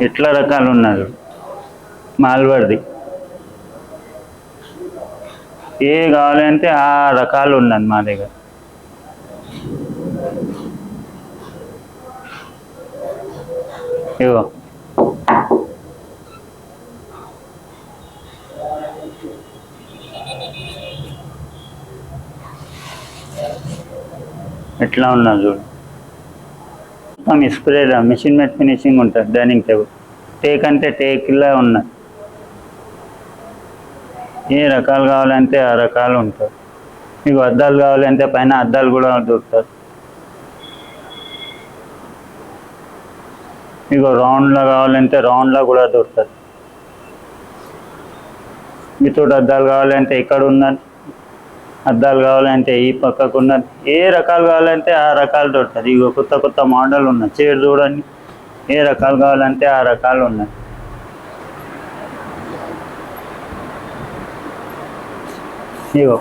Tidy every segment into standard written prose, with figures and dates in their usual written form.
ఎట్లా రకాలు ఉన్నారు మాల్వర్ది. ఏ కావాలంటే ఆ రకాలు ఉన్నది మా దగ్గర. ఇగో ఎట్లా ఉన్నది చూడు. స్ప్రే మిషన్ మెట్ ఫినిషింగ్ ఉంటుంది. డైనింగ్ టేబుల్ టేక్ అంటే టేక్లా ఉన్నది. ఏ రకాలు కావాలంటే ఆ రకాలు ఉంటాయి. మీకు అద్దాలు కావాలంటే పైన అద్దాలు కూడా దొరుకుతాయి. మీకు రౌండ్లో కావాలంటే రౌండ్లో కూడా దొరుకుతుంది. మీతో అద్దాలు కావాలంటే ఇక్కడ ఉన్నది. అద్దాలు కావాలంటే ఈ పక్కకు ఉన్నది. ఏ రకాలు కావాలంటే ఆ రకాలు దొరుకుతుంది. ఇగో కొత్త కొత్త మోడల్ ఉన్నాయి. చైర్ చూడండి, ఏ రకాలు కావాలంటే ఆ రకాలు ఉన్నాయి. ఇగో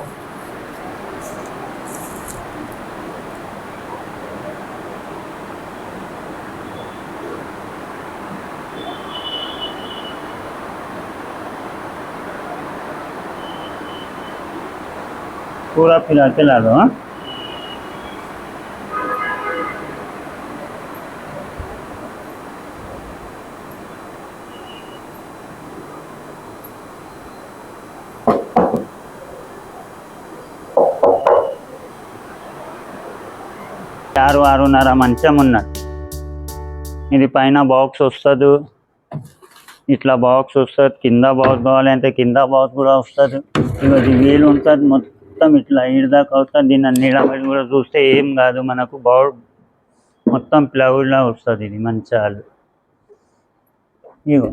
पूरा फिरा के ला लो। हाँ, 6-6:30 మంచం ఉన్నది. ఇది పైన బాక్స్ వస్తుంది, ఇట్లా బాక్స్ వస్తుంది. కింద బాక్స్ కావాలంటే కింద బాక్స్ కూడా వస్తుంది. ఇది వీలు ఉంటుంది మొత్తం ఇట్లా దాకా అవుతుంది. దీన్ని నిలబడి కూడా చూస్తే ఏం కాదు మనకు. మొత్తం ప్లౌడ్లా వస్తుంది. ఇది మంచాలు. ఇగో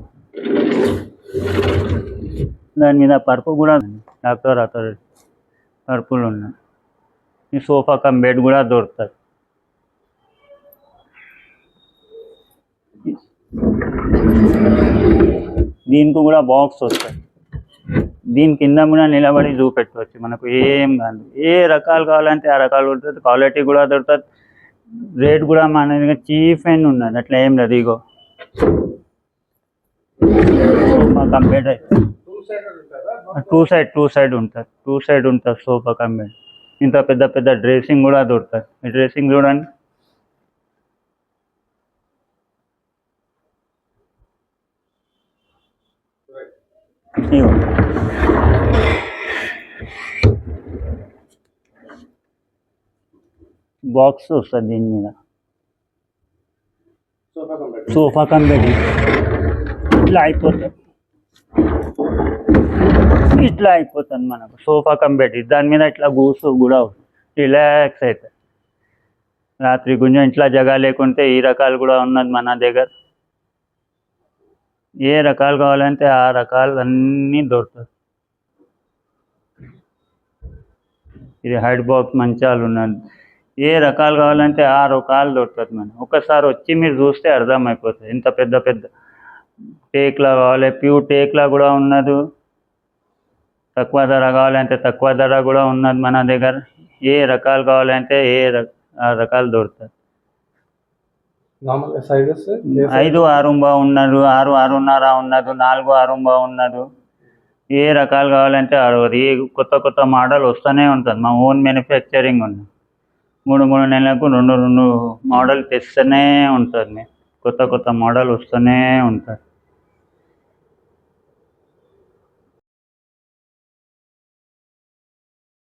దాని మీద పరుపు కూడా డాక్టర్ అతడు పరుపులు ఉన్నాయి. ఈ సోఫా కమ్ బెడ్ కూడా దొరుకుతుంది. దీనికి కూడా బాక్స్ వస్తుంది. దీని కింద కూడా నిలబడి చూపెట్టవచ్చు. మనకు ఏం కాదు. ఏ రకాలు కావాలంటే ఆ రకాలు ఉంటుంది. క్వాలిటీ కూడా దొరుకుతుంది. రేట్ కూడా మన దగ్గర చీప్ అండ్ ఉన్నది. అట్లా ఏం లేదు. ఇగో sofa cum bed two side ఉంటుంది సోఫా కమ్ బెడ్. ఇంత పెద్ద పెద్ద డ్రెస్సింగ్ కూడా దొరుకుతుంది. ఈ డ్రెస్సింగ్ చూడండి. బాక్స్ వస్తుంది దీని మీద. సోఫా కమ్ బెడ్ ఇట్లా అయిపోతుంది మనకు. సోఫా కమ్ బెడ్ దాని మీద ఇట్లా కూర్చో కూడా రిలాక్స్ అవుతుంది. రాత్రి కొంచెం ఇంట్లో జగ లేకుంటే ఈ రకాలు కూడా ఉన్నది మన దగ్గర. ఏ రకాలు కావాలంటే ఆ రకాలు అన్నీ దొరుకుతాయి. ఇది హెడ్ బాక్స్ మంచాలు ఉన్నది. ఏ రకాలు కావాలంటే ఆ రకాలు దొరుకుతుంది. మనం ఒకసారి వచ్చి మీరు చూస్తే అర్థమైపోతుంది. ఇంత పెద్ద పెద్ద టేక్లా కావాలి, ప్యూర్ టేక్లా కూడా ఉన్నది. తక్కువ ధర కావాలంటే తక్కువ ధర కూడా ఉన్నది మన దగ్గర. ఏ రకాలు కావాలంటే ఆ రకాలు దొరుకుతాయి. 5-6 ఉన్నది, 6-6:30 ఉన్నది, 4-6 ఉన్నది. ఏ రకాలు కావాలంటే ఏ కొత్త కొత్త మోడల్ వస్తూనే ఉంటుంది. మా ఓన్ మ్యానుఫ్యాక్చరింగ్ ఉంది. 3 నెలలకు 2 మోడల్ తెస్తూనే ఉంటుంది. కొత్త కొత్త మోడల్ వస్తూనే ఉంటుంది.